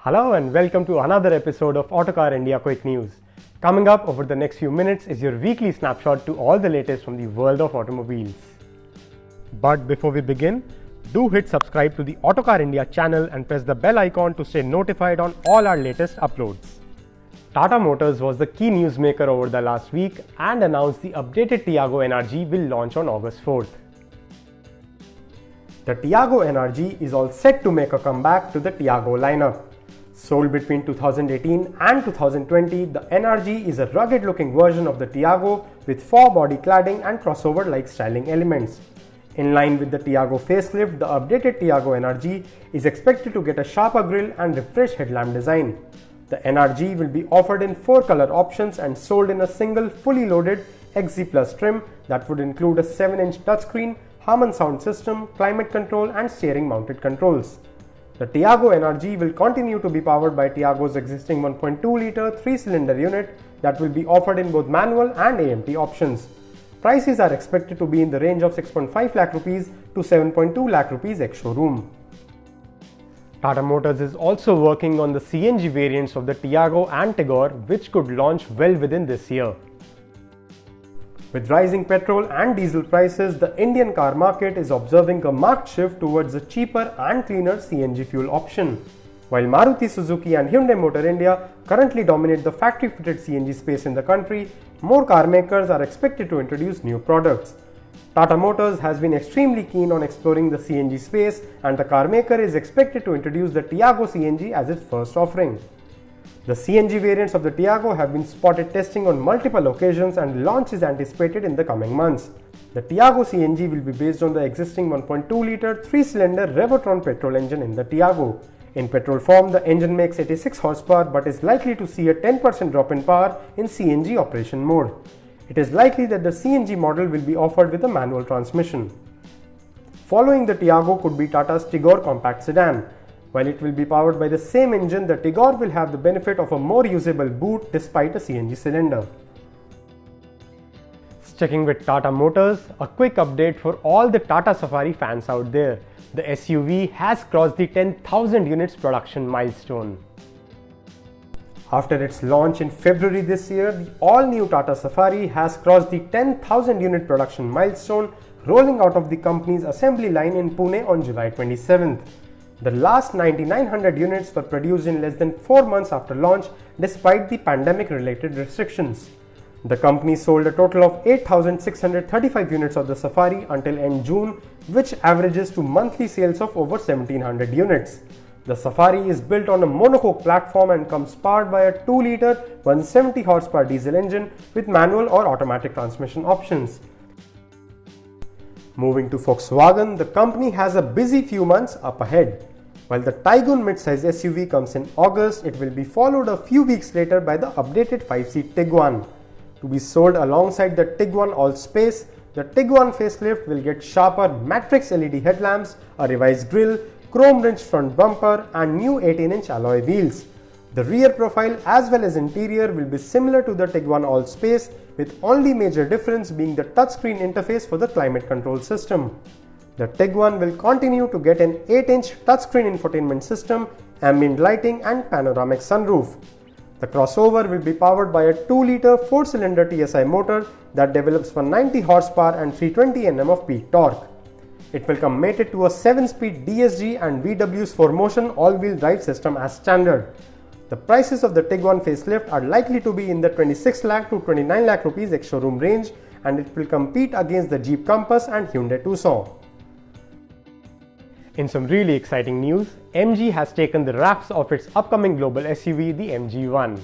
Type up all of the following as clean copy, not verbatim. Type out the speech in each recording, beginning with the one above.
Hello and welcome to another episode of Autocar India Quick News. Coming up over the next few minutes is your weekly snapshot to all the latest from the world of automobiles. But before we begin, do hit subscribe to the Autocar India channel and press the bell icon to stay notified on all our latest uploads. Tata Motors was the key newsmaker over the last week and announced the updated Tiago NRG will launch on August 4th. The Tiago NRG is all set to make a comeback to the Tiago lineup. Sold between 2018 and 2020, the NRG is a rugged-looking version of the Tiago with four-body cladding and crossover-like styling elements. In line with the Tiago facelift, the updated Tiago NRG is expected to get a sharper grille and refreshed headlamp design. The NRG will be offered in 4 color options and sold in a single fully loaded XZ Plus trim that would include a 7-inch touchscreen, Harman sound system, climate control and steering mounted controls. The Tiago NRG will continue to be powered by Tiago's existing 1.2-litre 3-cylinder unit that will be offered in both manual and AMT options. Prices are expected to be in the range of 6.5 lakh rupees to 7.2 lakh rupees ex-showroom. Tata Motors is also working on the CNG variants of the Tiago and Tigor, which could launch well within this year. With rising petrol and diesel prices, the Indian car market is observing a marked shift towards a cheaper and cleaner CNG fuel option. While Maruti Suzuki and Hyundai Motor India currently dominate the factory-fitted CNG space in the country, more car makers are expected to introduce new products. Tata Motors has been extremely keen on exploring the CNG space, and the car maker is expected to introduce the Tiago CNG as its first offering. The CNG variants of the Tiago have been spotted testing on multiple occasions and launch is anticipated in the coming months. The Tiago CNG will be based on the existing 1.2-litre 3-cylinder Revotron petrol engine in the Tiago. In petrol form, the engine makes 86 horsepower but is likely to see a 10% drop in power in CNG operation mode. It is likely that the CNG model will be offered with a manual transmission. Following the Tiago could be Tata's Tigor compact sedan. While it will be powered by the same engine, the Tigor will have the benefit of a more usable boot despite a CNG cylinder. Sticking with Tata Motors, a quick update for all the Tata Safari fans out there. The SUV has crossed the 10,000 units production milestone. After its launch in February this year, the all-new Tata Safari has crossed the 10,000 unit production milestone, rolling out of the company's assembly line in Pune on July 27th. The last 9,900 units were produced in less than 4 months after launch despite the pandemic-related restrictions. The company sold a total of 8,635 units of the Safari until end June, which averages to monthly sales of over 1,700 units. The Safari is built on a monocoque platform and comes powered by a 2-litre 170 horsepower diesel engine with manual or automatic transmission options. Moving to Volkswagen, the company has a busy few months up ahead. While the Tiguan midsize SUV comes in August, it will be followed a few weeks later by the updated 5-seat Tiguan. To be sold alongside the Tiguan All-Space, the Tiguan facelift will get sharper matrix LED headlamps, a revised grille, chrome-rimmed front bumper and new 18-inch alloy wheels. The rear profile as well as interior will be similar to the Tiguan All-Space, with only major difference being the touchscreen interface for the climate control system. The Tiguan will continue to get an 8-inch touchscreen infotainment system, ambient lighting and panoramic sunroof. The crossover will be powered by a 2-litre 4-cylinder TSI motor that develops 190 horsepower and 320 Nm of peak torque. It will come mated to a 7-speed DSG and VW's 4Motion all-wheel drive system as standard. The prices of the Tiguan facelift are likely to be in the 26 lakh to 29 lakh rupees ex-showroom range, and it will compete against the Jeep Compass and Hyundai Tucson. In some really exciting news, MG has taken the wraps of its upcoming global SUV, the MG1.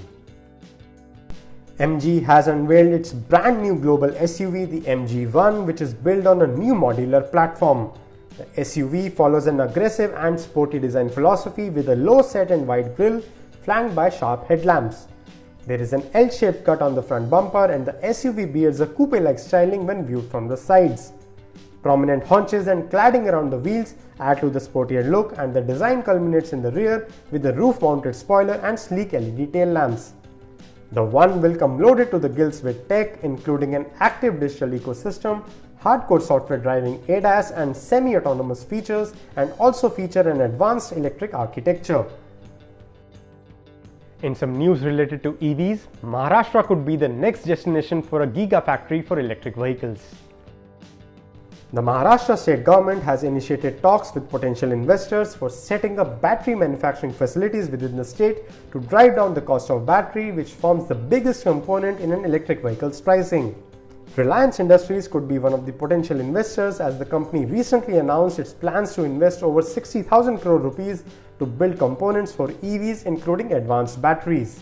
MG has unveiled its brand new global SUV, the MG1, which is built on a new modular platform. The SUV follows an aggressive and sporty design philosophy with a low set and wide grille flanked by sharp headlamps. There is an L-shaped cut on the front bumper and the SUV bears a coupe-like styling when viewed from the sides. Prominent haunches and cladding around the wheels add to the sportier look, and the design culminates in the rear with a roof-mounted spoiler and sleek LED tail lamps. The One will come loaded to the gills with tech including an active digital ecosystem, hardcore software driving ADAS and semi-autonomous features, and also feature an advanced electric architecture. In some news related to EVs, Maharashtra could be the next destination for a gigafactory for electric vehicles. The Maharashtra state government has initiated talks with potential investors for setting up battery manufacturing facilities within the state to drive down the cost of battery, which forms the biggest component in an electric vehicle's pricing. Reliance Industries could be one of the potential investors, as the company recently announced its plans to invest over 60,000 crore rupees to build components for EVs, including advanced batteries.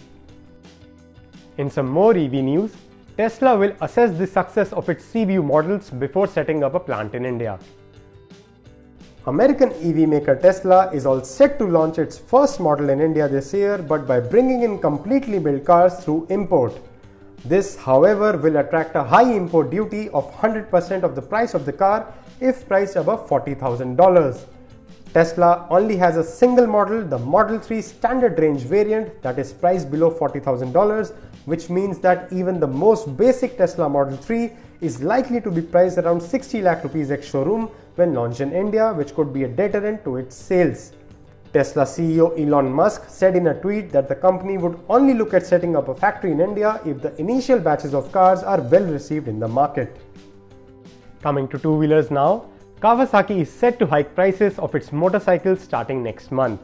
In some more EV news, Tesla will assess the success of its CVU models before setting up a plant in India. American EV maker Tesla is all set to launch its first model in India this year, but by bringing in completely built cars through import. This, however, will attract a high import duty of 100% of the price of the car if priced above $40,000. Tesla only has a single model, the Model 3 standard range variant, that is priced below $40,000, which means that even the most basic Tesla Model 3 is likely to be priced around 60 lakh rupees ex-showroom when launched in India, which could be a deterrent to its sales. Tesla CEO Elon Musk said in a tweet that the company would only look at setting up a factory in India if the initial batches of cars are well received in the market. Coming to two-wheelers now, Kawasaki is set to hike prices of its motorcycles starting next month.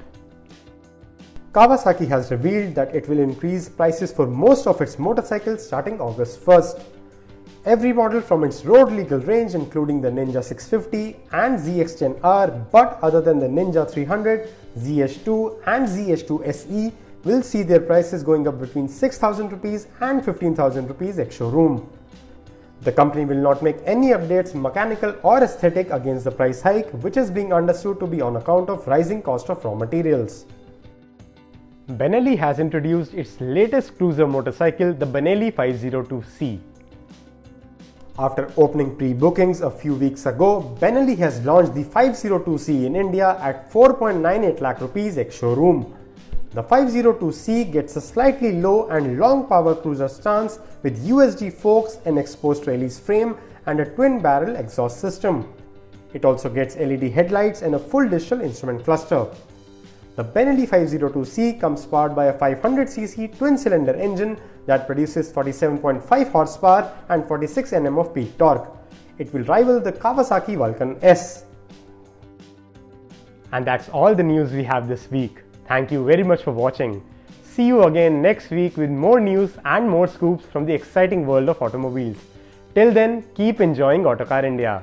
Kawasaki has revealed that it will increase prices for most of its motorcycles starting August 1st. Every model from its road legal range, including the Ninja 650 and ZX-10R, but other than the Ninja 300, ZH2 and ZH2 SE, will see their prices going up between 6,000 rupees and 15,000 rupees ex-showroom. The company will not make any updates, mechanical or aesthetic, against the price hike, which is being understood to be on account of rising cost of raw materials. Benelli has introduced its latest cruiser motorcycle, the Benelli 502C. After opening pre-bookings a few weeks ago, Benelli has launched the 502C in India at 4.98 lakh rupees ex-showroom. The 502C gets a slightly low and long power cruiser stance with USD forks, an exposed trellis frame and a twin barrel exhaust system. It also gets LED headlights and a full digital instrument cluster. The Benelli 502C comes powered by a 500cc twin-cylinder engine that produces 47.5 horsepower and 46 Nm of peak torque. It will rival the Kawasaki Vulcan S. And that's all the news we have this week. Thank you very much for watching. See you again next week with more news and more scoops from the exciting world of automobiles. Till then, keep enjoying Autocar India.